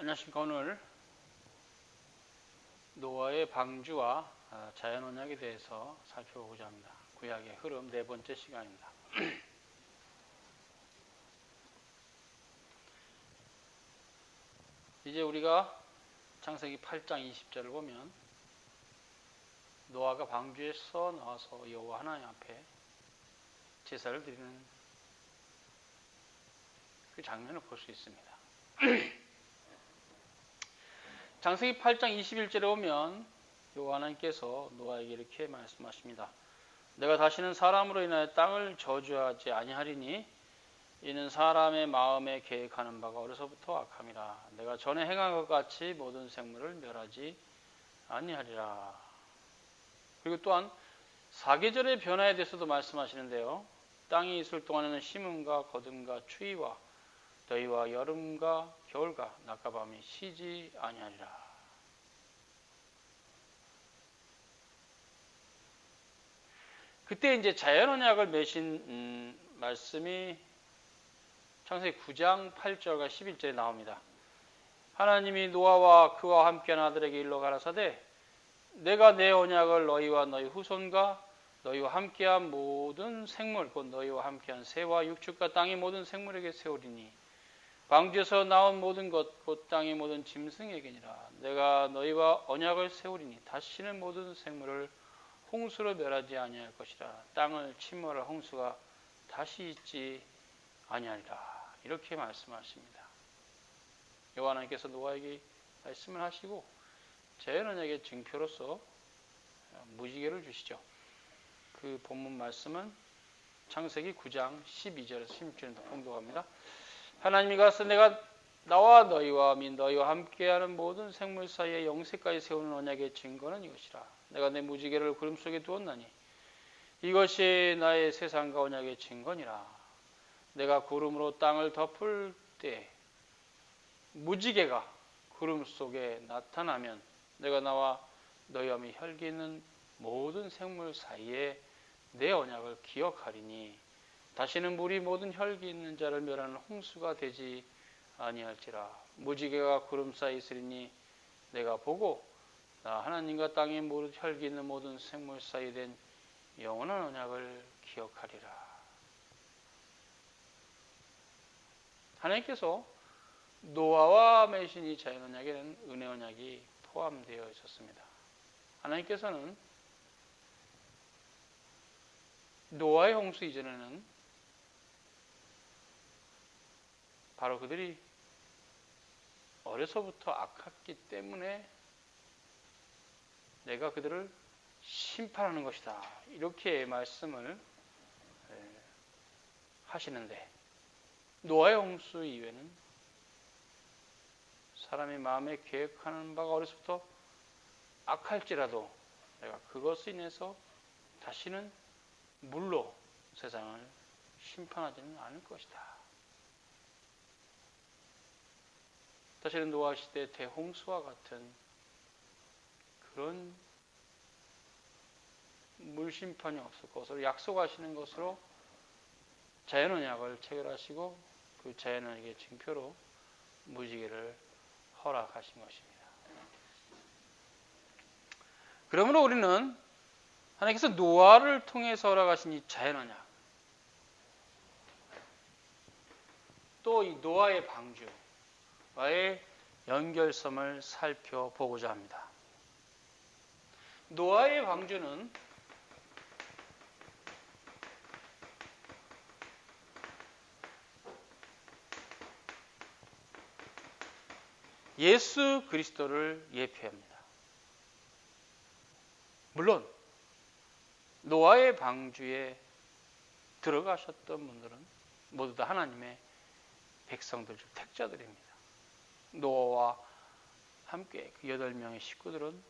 안녕하십니까. 오늘 노아의 방주와 자연 언약에 대해서 살펴보고자 합니다. 구약의 흐름 네 번째 시간입니다. 이제 우리가 창세기 8장 20절을 보면 노아가 방주에서 나와서 여호와 하나님 앞에 제사를 드리는 그 장면을 볼 수 있습니다. 창세기 8장 21절에 보면 여호와 하나님께서 노아에게 이렇게 말씀하십니다. 내가 다시는 사람으로 인하여 땅을 저주하지 아니하리니 이는 사람의 마음에 계획하는 바가 어려서부터 악함이라. 내가 전에 행한 것 같이 모든 생물을 멸하지 아니하리라. 그리고 또한 사계절의 변화에 대해서도 말씀하시는데요. 땅이 있을 동안에는 심음과 거듭과 추위와 더위와 여름과 겨울과 낮과 밤이 쉬지 아니하리라. 그때 이제 자연 언약을 맺은 말씀이 창세기 9장 8절과 11절에 나옵니다. 하나님이 노아와 그와 함께한 아들에게 일러 가라사대 내가 내 언약을 너희와 너희 후손과 너희와 함께한 모든 생물 곧 너희와 함께한 새와 육축과 땅의 모든 생물에게 세우리니 방주에서 나온 모든 것 곧 땅의 모든 짐승에게니라. 내가 너희와 언약을 세우리니 다시는 모든 생물을 홍수로 멸하지 아니할 것이라. 땅을 침몰할 홍수가 다시 있지 아니하리라. 이렇게 말씀하십니다. 여호와 하나님께서 노아에게 말씀을 하시고 자연 언약의 증표로서 무지개를 주시죠. 그 본문 말씀은 창세기 9장 12절에서 16절에 공독합니다. 하나님이 가서 내가 나와 너희와 및 너희와 함께하는 모든 생물 사이에 영세까지 세우는 언약의 증거는 이것이라. 내가 내 무지개를 구름 속에 두었나니 이것이 나의 세상과 언약의 증거니라. 내가 구름으로 땅을 덮을 때 무지개가 구름 속에 나타나면 내가 나와 너희와 및 혈기 있는 모든 생물 사이에 내 언약을 기억하리니 다시는 물이 모든 혈기 있는 자를 멸하는 홍수가 되지 아니할지라. 무지개가 구름 사이에 있으리니 내가 보고 나 하나님과 땅에 모든 혈기 있는 모든 생물 사이에 된 영원한 언약을 기억하리라. 하나님께서 노아와 맺으신 이 자연 언약에는 은혜 언약이 포함되어 있었습니다. 하나님께서는 노아의 홍수 이전에는 바로 그들이 어려서부터 악했기 때문에 내가 그들을 심판하는 것이다. 이렇게 말씀을 하시는데 노아의 홍수 이후에는 사람의 마음에 계획하는 바가 어려서부터 악할지라도 내가 그것을 인해서 다시는 물로 세상을 심판하지는 않을 것이다. 사실은 노아 시대 대홍수와 같은 그런 물심판이 없을 것으로 약속하시는 것으로 자연 언약을 체결하시고 그 자연 언약의 증표로 무지개를 허락하신 것입니다. 그러므로 우리는 하나님께서 노아를 통해서 허락하신 이 자연 언약, 또 이 노아의 방주와의 연결성을 살펴보고자 합니다. 노아의 방주는 예수 그리스도를 예표합니다. 물론 노아의 방주에 들어가셨던 분들은 모두 다 하나님의 백성들 중 택자들입니다. 노아와 함께 그 8명의 식구들은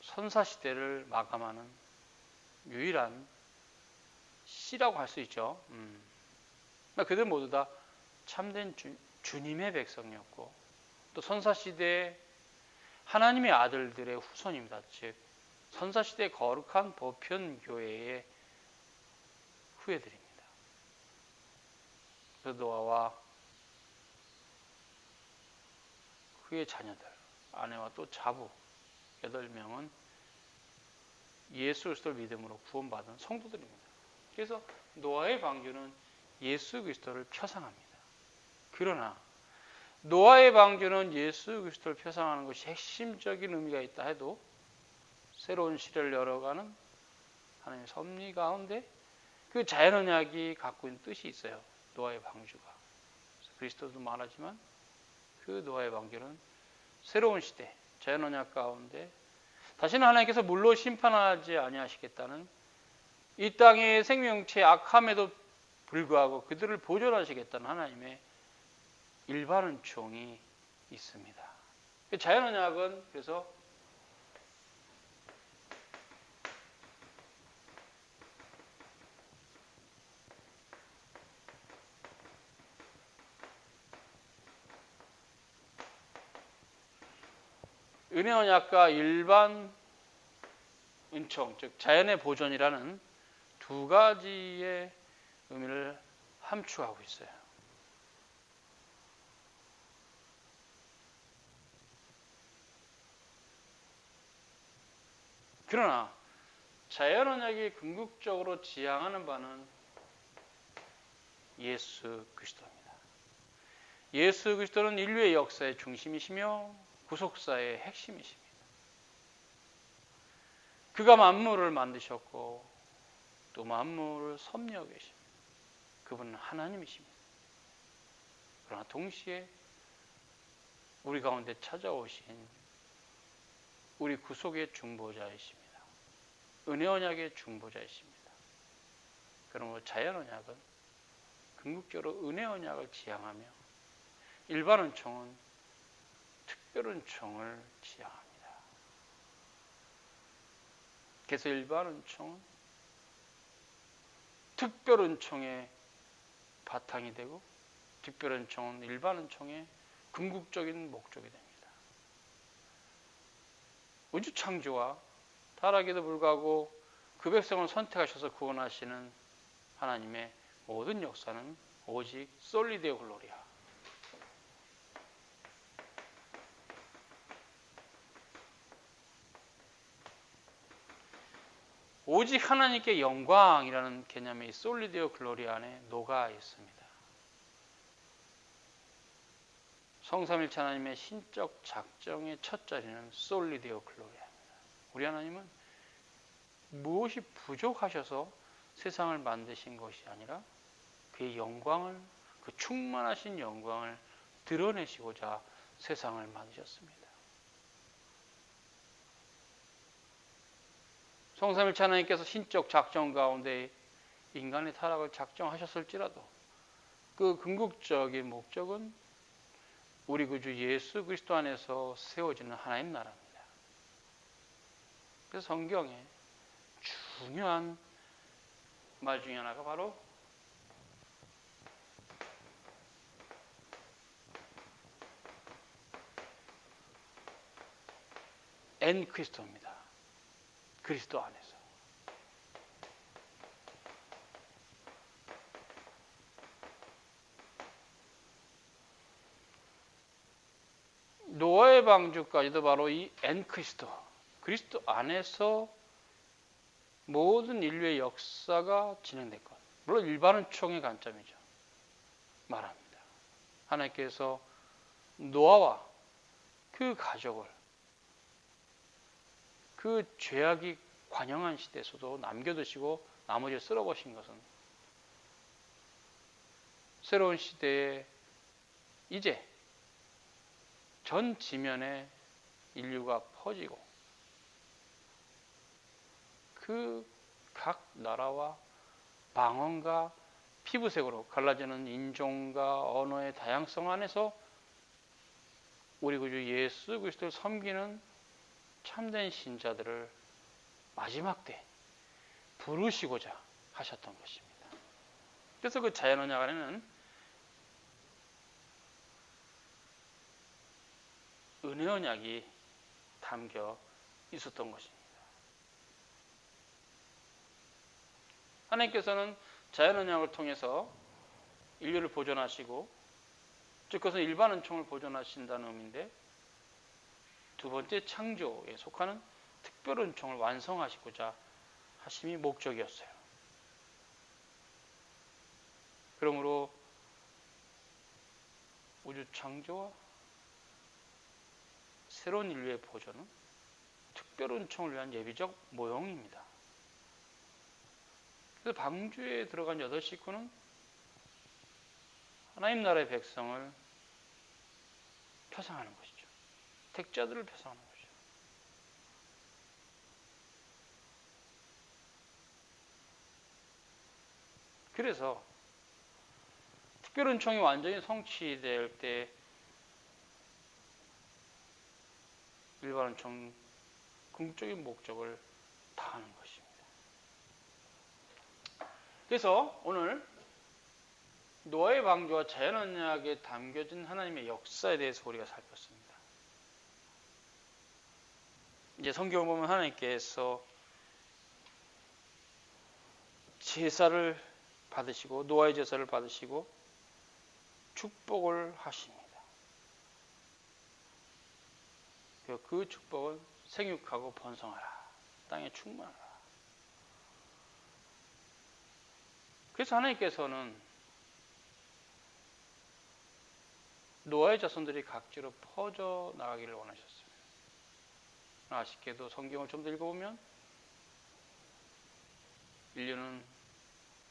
선사시대를 마감하는 유일한 씨라고 할 수 있죠. 그들 모두 다 참된 주님의 백성이었고 또 선사시대에 하나님의 아들들의 후손입니다. 즉 선사시대의 거룩한 보편교회의 후예들입니다. 그래서 노아와 그의 자녀들, 아내와 또 자부 8명은 예수 그리스도를 믿음으로 구원받은 성도들입니다. 그래서 노아의 방주는 예수 그리스도를 표상합니다. 그러나 노아의 방주는 예수 그리스도를 표상하는 것이 핵심적인 의미가 있다 해도 새로운 시대를 열어가는 하나님의 섭리 가운데 그 자연언약이 갖고 있는 뜻이 있어요. 노아의 방주가. 그리스도도 말하지만 그 노아의 방주는 새로운 시대, 자연언약 가운데 다시는 하나님께서 물로 심판하지 아니하시겠다는 이 땅의 생명체의 악함에도 불구하고 그들을 보존하시겠다는 하나님의 일반 은총이 있습니다. 자연언약은 그래서 은혜 언약과 일반 은총, 즉 자연의 보존이라는 두 가지의 의미를 함축하고 있어요. 그러나 자연 언약이 궁극적으로 지향하는 바는 예수 그리스도입니다. 예수 그리스도는 인류의 역사의 중심이시며 구속사의 핵심이십니다. 그가 만물을 만드셨고 또 만물을 섭리하고 계십니다. 그분은 하나님이십니다. 그러나 동시에 우리 가운데 찾아오신 우리 구속의 중보자이십니다. 은혜 언약의 중보자이십니다. 그러므로 자연 언약은 궁극적으로 은혜 언약을 지향하며 일반 은총은 특별 은총을 지향합니다. 그래서 일반 은총은 특별 은총의 바탕이 되고 특별 은총은 일반 은총의 궁극적인 목적이 됩니다. 우주 창조와 타락에도 불구하고 그 백성을 선택하셔서 구원하시는 하나님의 모든 역사는 오직 솔리데오 글로리아, 오직 하나님께 영광이라는 개념의 솔리데오 글로리아 안에 녹아 있습니다. 성삼일체 하나님의 신적 작정의 첫 자리는 솔리데오 글로리아입니다. 우리 하나님은 무엇이 부족하셔서 세상을 만드신 것이 아니라 그의 영광을, 그 충만하신 영광을 드러내시고자 세상을 만드셨습니다. 성삼일체 하나님께서 신적 작정 가운데 인간의 타락을 작정하셨을지라도 그 궁극적인 목적은 우리 구주 예수 그리스도 안에서 세워지는 하나님 나라입니다. 그래서 성경에 중요한 말 중에 하나가 바로 엔 크리스토입니다. 그리스도 안에서. 노아의 방주까지도 바로 이 엔 크리스도, 그리스도 안에서 모든 인류의 역사가 진행될 것. 물론 일반 은총의 관점이죠. 말합니다. 하나님께서 노아와 그 가족을 그 죄악이 관영한 시대에서도 남겨두시고 나머지를 쓸어버신 것은 새로운 시대에 이제 전 지면에 인류가 퍼지고 그 각 나라와 방언과 피부색으로 갈라지는 인종과 언어의 다양성 안에서 우리 구주 예수 그리스도를 섬기는 참된 신자들을 마지막 때 부르시고자 하셨던 것입니다. 그래서 그 자연언약 안에는 은혜 언약이 담겨 있었던 것입니다. 하나님께서는 자연 언약을 통해서 인류를 보존하시고, 즉 그것은 일반 은총을 보존하신다는 의미인데, 두 번째 창조에 속하는 특별 은총을 완성하시고자 하심이 목적이었어요. 그러므로 우주 창조와 새로운 인류의 보존은 특별 은총을 위한 예비적 모형입니다. 그래서 방주에 들어간 8식구는 하나님 나라의 백성을 표상하는 것이죠. 택자들을 표상하는 것이죠. 그래서 특별 은총이 완전히 성취될 때 일반 은총 궁극적인 목적을 다하는 것입니다. 그래서 오늘 노아의 방주와 자연 언약에 담겨진 하나님의 역사에 대해서 우리가 살폈습니다. 이제 성경을 보면 하나님께서 제사를 받으시고 노아의 제사를 받으시고 축복을 하십니다. 그 축복은 생육하고 번성하라. 땅에 충만하라. 그래서 하나님께서는 노아의 자손들이 각지로 퍼져 나가기를 원하셨어요. 아쉽게도 성경을 좀 더 읽어보면 인류는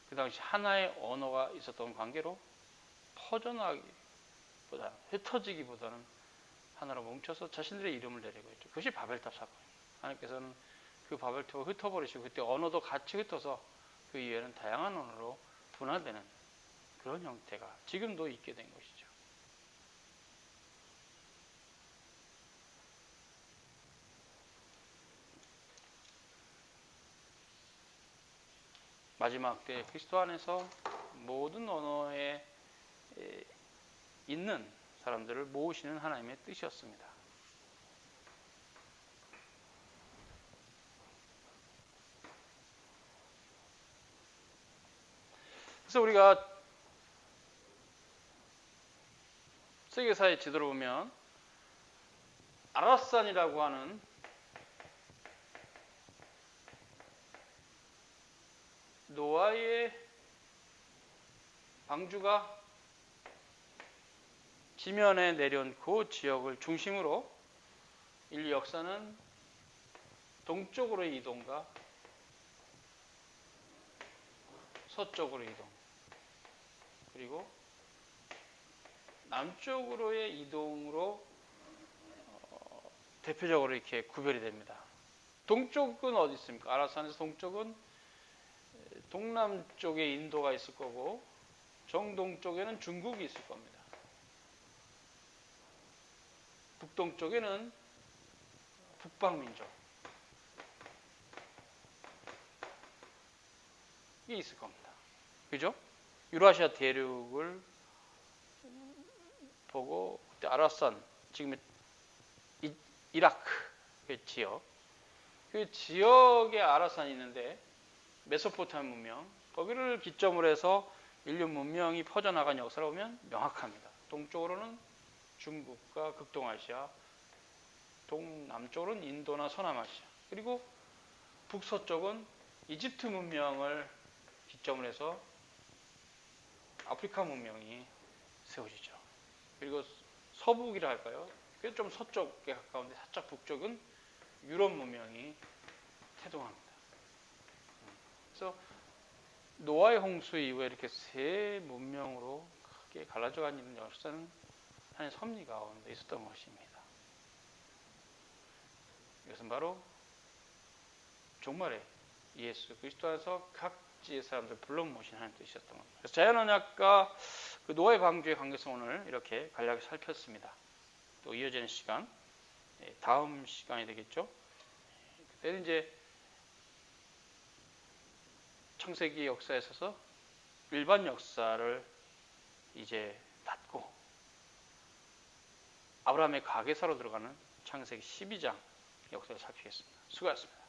그 당시 하나의 언어가 있었던 관계로 퍼져나가기보다 흩어지기보다는 하나로 뭉쳐서 자신들의 이름을 내리고 있죠. 그것이 바벨탑 사건입니다. 하나님께서는 그 바벨탑을 흩어버리시고 그때 언어도 같이 흩어서 그 이후에는 다양한 언어로 분화되는 그런 형태가 지금도 있게 된 것이죠. 마지막 때 그리스도 안에서 모든 언어에 있는 사람들을 모으시는 하나님의 뜻이었습니다. 그래서 우리가 세계사의 지도를 보면 아라산이라고 하는 노아의 방주가 지면에 내려온 그 지역을 중심으로 인류 역사는 동쪽으로의 이동과 서쪽으로의 이동 그리고 남쪽으로의 이동으로 대표적으로 이렇게 구별이 됩니다. 동쪽은 어디 있습니까? 아라산에서 동쪽은 동남쪽에 인도가 있을 거고 정동쪽에는 중국이 있을 겁니다. 북동쪽에는 북방민족이 있을 겁니다. 그죠? 유라시아 대륙을 보고 그때 아라산, 지금의 이라크 지역, 그 지역에 아라산이 있는데 메소포타미아 문명, 거기를 기점으로 해서 인류 문명이 퍼져나간 역사를 보면 명확합니다. 동쪽으로는 중국과 극동아시아, 동남쪽으로는 인도나 서남아시아, 그리고 북서쪽은 이집트 문명을 기점으로 해서 아프리카 문명이 세워지죠. 그리고 서북이라 할까요? 그게 좀 서쪽에 가까운데 살짝 북쪽은 유럽 문명이 태동합니다. 그래서 노아의 홍수 이후에 이렇게 세 문명으로 크게 갈라져 가는 역사는 하나님의 섭리 가운데 있었던 것입니다. 이것은 바로 종말에 예수 그리스도 안에서 각지의 사람들 불러 모신 하나님 뜻이었던 겁니다. 그래서 자연언약과 그 노아의 방주의 관계성을 이렇게 간략히 살폈습니다. 또 이어지는 시간, 다음 시간이 되겠죠. 그때는 이제 창세기 역사에 있어서 일반 역사를 이제 닫고 아브라함의 가계사로 들어가는 창세기 12장 역사를 살피겠습니다. 수고하셨습니다.